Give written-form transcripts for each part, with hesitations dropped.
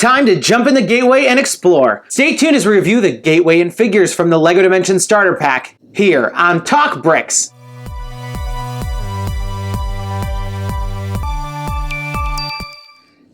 time to jump in the gateway and explore. Stay tuned as we review the gateway and figures from the LEGO Dimensions starter pack here on TalkBricks.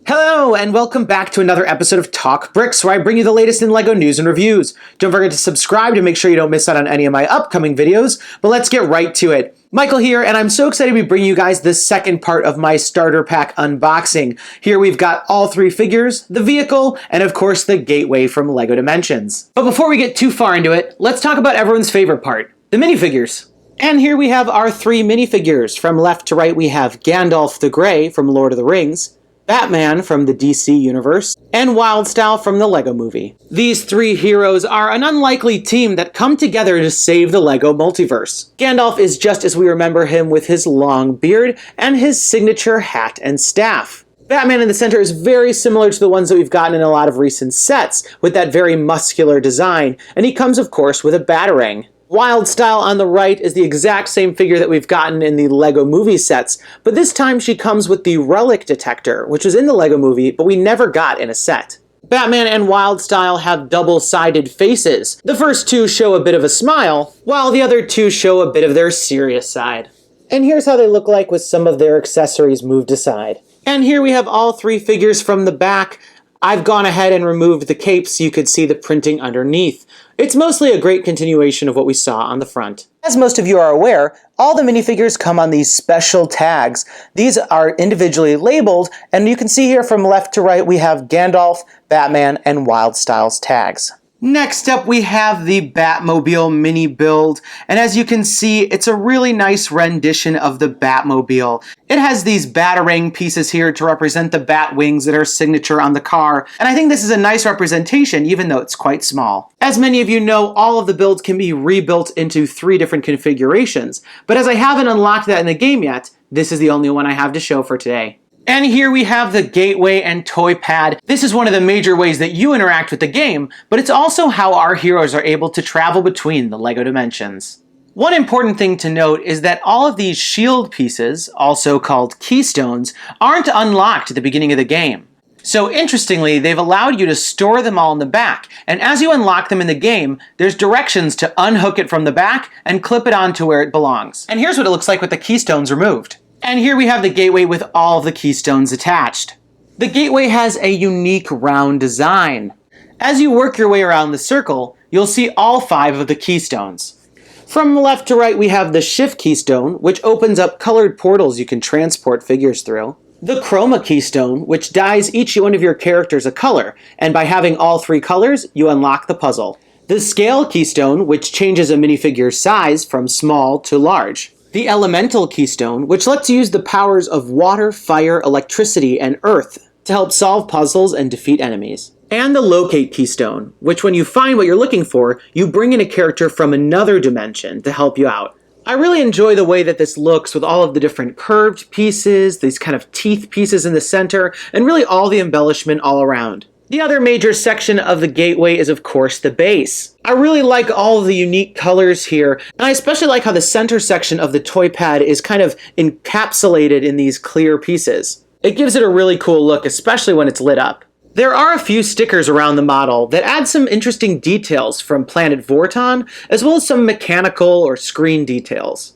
Hello, and welcome back to another episode of TalkBricks, where I bring you the latest in LEGO news and reviews. Don't forget to subscribe to make sure you don't miss out on any of my upcoming videos, but let's get right to it. Michael here, and I'm so excited to be bringing you guys the second part of my starter pack unboxing. Here we've got all three figures, the vehicle, and of course the gateway from LEGO Dimensions. But before we get too far into it, let's talk about everyone's favorite part, the minifigures. And here we have our three minifigures. From left to right we have Gandalf the Gray from Lord of the Rings, Batman from the DC universe, and Wyldstyle from the LEGO movie. These three heroes are an unlikely team that come together to save the LEGO multiverse. Gandalf is just as we remember him, with his long beard and his signature hat and staff. Batman in the center is very similar to the ones that we've gotten in a lot of recent sets, with that very muscular design, and he comes of course with a batarang. Wyldstyle on the right is the exact same figure that we've gotten in the LEGO movie sets, but this time she comes with the relic detector, which was in the LEGO movie, but we never got in a set. Batman and Wyldstyle have double-sided faces. The first two show a bit of a smile, while the other two show a bit of their serious side. And here's how they look like with some of their accessories moved aside. And here we have all three figures from the back. I've gone ahead and removed the cape so you could see the printing underneath. It's mostly a great continuation of what we saw on the front. As most of you are aware, all the minifigures come on these special tags. These are individually labeled, and you can see here from left to right we have Gandalf, Batman, and Wyldstyle's tags. Next up we have the Batmobile Mini build, and as you can see, it's a really nice rendition of the Batmobile. It has these batarang pieces here to represent the bat wings that are signature on the car, and I think this is a nice representation even though it's quite small. As many of you know, all of the builds can be rebuilt into 3 different configurations, but as I haven't unlocked that in the game yet, this is the only one I have to show for today. And here we have the gateway and toy pad. This is one of the major ways that you interact with the game, but it's also how our heroes are able to travel between the LEGO dimensions. One important thing to note is that all of these shield pieces, also called keystones, aren't unlocked at the beginning of the game. So interestingly, they've allowed you to store them all in the back, and as you unlock them in the game, there's directions to unhook it from the back and clip it onto where it belongs. And here's what it looks like with the keystones removed. And here we have the gateway with all of the keystones attached. The gateway has a unique round design. As you work your way around the circle, you'll see all 5 of the keystones. From left to right we have the shift keystone, which opens up colored portals you can transport figures through. The chroma keystone, which dyes each one of your characters a color, and by having all 3 colors, you unlock the puzzle. The scale keystone, which changes a minifigure's size from small to large. The elemental keystone, which lets you use the powers of water, fire, electricity, and earth to help solve puzzles and defeat enemies. And the locate keystone, which when you find what you're looking for, you bring in a character from another dimension to help you out. I really enjoy the way that this looks with all of the different curved pieces, these kind of teeth pieces in the center, and really all the embellishment all around. The other major section of the gateway is of course the base. I really like all of the unique colors here, and I especially like how the center section of the toy pad is kind of encapsulated in these clear pieces. It gives it a really cool look, especially when it's lit up. There are a few stickers around the model that add some interesting details from Planet Vorton, as well as some mechanical or screen details.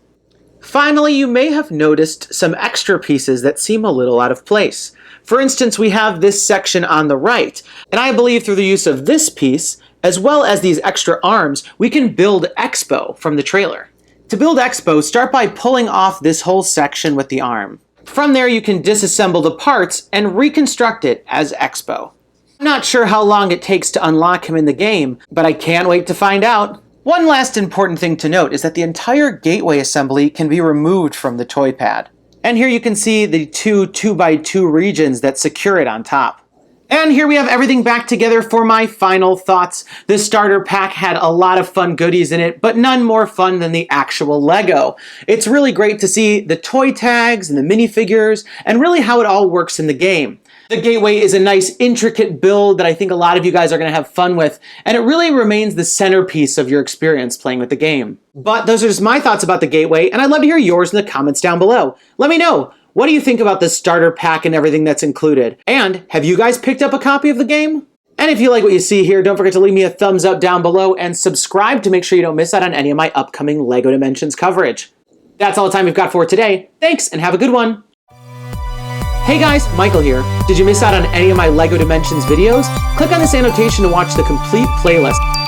Finally, you may have noticed some extra pieces that seem a little out of place. For instance, we have this section on the right, and I believe through the use of this piece, as well as these extra arms, we can build Expo from the trailer. To build Expo, start by pulling off this whole section with the arm. From there, you can disassemble the parts and reconstruct it as Expo. I'm not sure how long it takes to unlock him in the game, but I can't wait to find out. One last important thing to note is that the entire gateway assembly can be removed from the toy pad. And here you can see the 2x2 regions that secure it on top. And here we have everything back together for my final thoughts. This starter pack had a lot of fun goodies in it, but none more fun than the actual LEGO. It's really great to see the toy tags and the minifigures, and really how it all works in the game. The gateway is a nice intricate build that I think a lot of you guys are going to have fun with, and it really remains the centerpiece of your experience playing with the game. But those are just my thoughts about the gateway, and I'd love to hear yours in the comments down below. Let me know, What do you think about the starter pack and everything that's included? And have you guys picked up a copy of the game? And if you like what you see here, don't forget to leave me a thumbs up down below and subscribe to make sure you don't miss out on any of my upcoming LEGO Dimensions coverage. That's all the time we've got for today. Thanks, and have a good one. Hey guys, Michael here. Did you miss out on any of my LEGO Dimensions videos? Click on this annotation to watch the complete playlist.